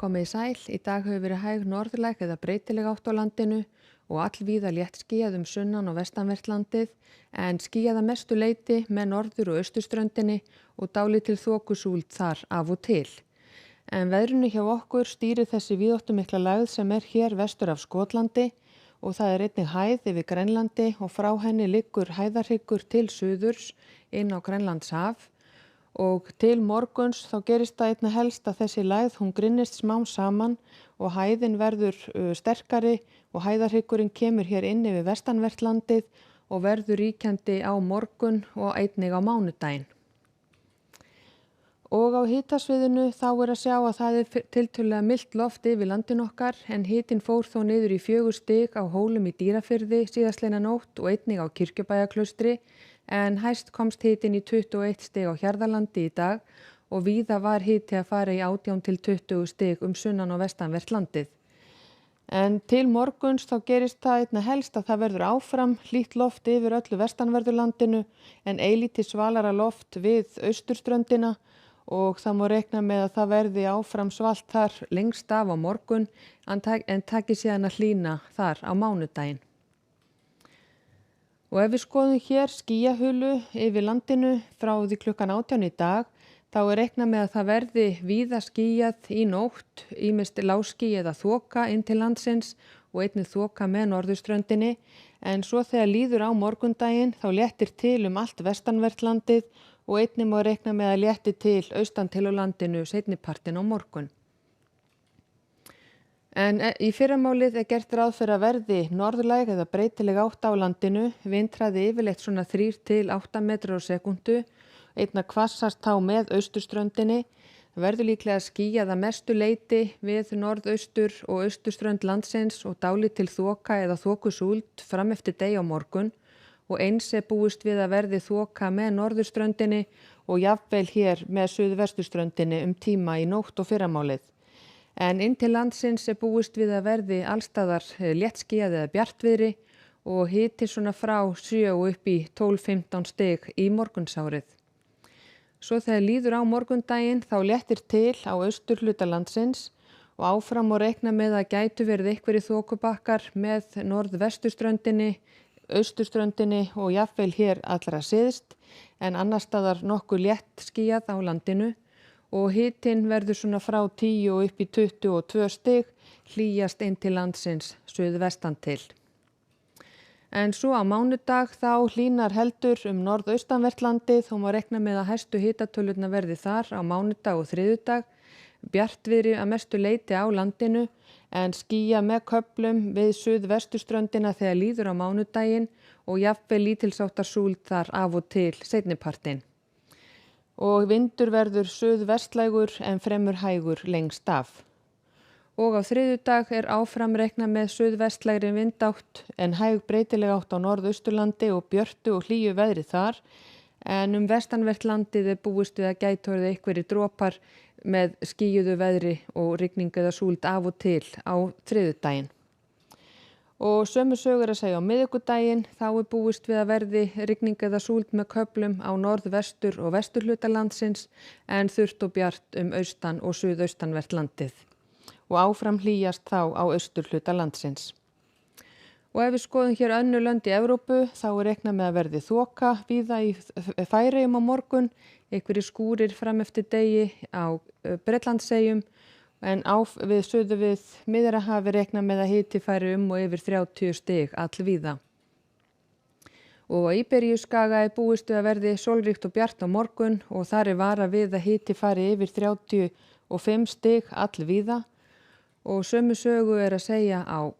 Komið sæl, í dag hefur verið hæg norðlæg eða breytileg átt á landinu og allvíða léttskýjað sunnan og vestanvert landið en skýjað að mestu leyti með norður- og austurströndinni og dálítil þokusúld þar af og til. En veðrinu hjá okkur stýrir þessi víðáttumikla lægð sem hér vestur af Skotlandi og það einnig hæð yfir Grænlandi og frá henni liggur hæðarhryggur til suðurs inn á Grænlandshaf. Og til morguns þá gerist það einna helst að þessi lægð hún grynnist smám saman og hæðin verður sterkari og hæðarhryggurinn kemur hér inn yfir vestanvert landið og verður ríkjandi á morgun og einnig á mánudaginn. Og á hitasviðinu þá að sjá að það tiltölulega milt loft yfir landin okkar en hitinn fór þó niður í 4 stig á Hólum í Dýrafirði síðastliðna nótt og einnig á Kirkjubæjarklaustri en hæst komst hitinn í 21 stig á Hjarðarlandi í dag og víða var hiti að fara í 18 til 20 stig sunnan og vestanvert landið. En til morguns þá gerist það einna helst að það verður áfram hlýtt loft yfir öllu vestanverðurlandinu en eilítið svalara loft við austurströndina og það má reikna með að það verði áfram svalt þar lengst af á morgun en taki síðan að hlýna þar á mánudaginn. Og ef við skoðum hér skýjahulu yfir landinu frá því klukkan 18 í dag, þá reiknað með að það verði víða skýjað í nótt, ýmist lágský eða þoka inn til landsins og einnig þoka með norðurströndinni, en svo þegar líður á morgundaginn þá léttir til allt vestanvert landið og einnig má reikna með að létti til austan til á landinu seinnipartinn á morgun. En í fyrramálið gert ráð fyrir að verði norðlæg eða breytileg átt á landinu, vindhraði yfirleitt svona 3 til 8 metrar á sekúndu, einna hvassast þá með austurströndinni, verður líklega skýjað að mestu leyti við norðaustur og austurströnd landsins og dálítil þoka eða þokusúld fram eftir degi á morgun og eins búist við að verði þoka með norðurströndinni og jafnvel hér með suðvesturströndinni tíma í nótt og fyrramálið. En inn til landsins búist við að verði allstaðar léttskýjað eða bjartviðri og hiti svona frá 7 og upp í 12-15 stig í morgunsárið. Svo þegar líður á morgundaginn þá léttir til á austurhluta landsins og áfram og reikna með að gætu verið einhverjir þokubakkar með norðvesturströndinni, austurströndinni og jafnvel hér allra syðst en annars staðar nokkuð léttskýjað á landinu. Og hitinn verður svona frá 10 og upp í 22 stig, hlýjast inn til landsins suðvestan til. En svo á mánudag þá hlýnar heldur norðaustanvert landið og má reikna með að hæstu hitatölurnar verði þar á mánudag og þriðjudag, bjartviðri að mestu leyti á landinu en skýja með köflum við suðvesturströndina þegar líður á mánudaginn og jafnvel lítilsháttar súld þar af og til seinnipartinn. Og vindur verður suðvestlægur en fremur hægur lengst af. Og á þriðjudag áfram reiknað með suðvestlægri vindátt en hæg breytileg átt á norðausturlandi og björtu og hlýju veðri þar en vestanvert landið búist við að gæti orðið einhverjir dropar með skýjuðu veðri og rigning eða súld af og til á þriðjudaginn. Og sömu sögur að segja á miðvikudaginn þá búist við að verði rigning eða súld með köflum á norðvestur og vesturhluta landsins en þurrt og bjart austan og suðaustanvert landið. Og áfram hlýjast þá á austurhluta landsins. Og ef við skoðum hér önnur lönd í Evrópu þá reiknað með að verði þoka víða í Færeyjum á morgun, einhverjir skúrir fram eftir degi á Bretlandseyjum en við suðu við Miðjarðarhafi reiknað með að hiti færi og yfir 30 stig allvíða. Og á Íberíuskaga búist við að verði sólríkt og bjart á morgun og þar varað við að hiti færi yfir 35 stig allvíða. Og sömu sögu að segja á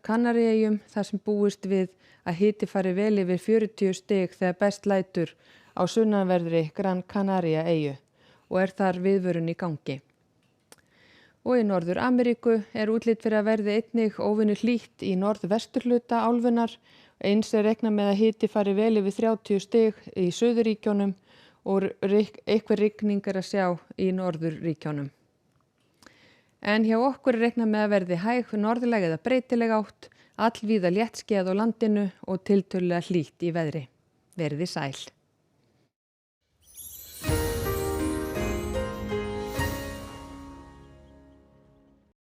Kanaríeyjum þar sem búist við að hiti færi vel yfir 40 stig þegar best lætur á sunnanverðri Gran Canaria eyju og þar viðvörun í gangi. Og í Norður Ameríku útlit fyrir að verði einnig óvenju hlýtt í norðvesturhluta álfunnar. Eins reiknað með að hiti fari vel yfir 30 stig í Suðurríkjunum og einhver rigning að sjá í Norðurríkjunum. En hjá okkur reiknað með að verði hæg norðlæg eða breytileg átt, allvíða léttskýjað á landinu og tiltölulega hlýtt í veðri. Verið sæl.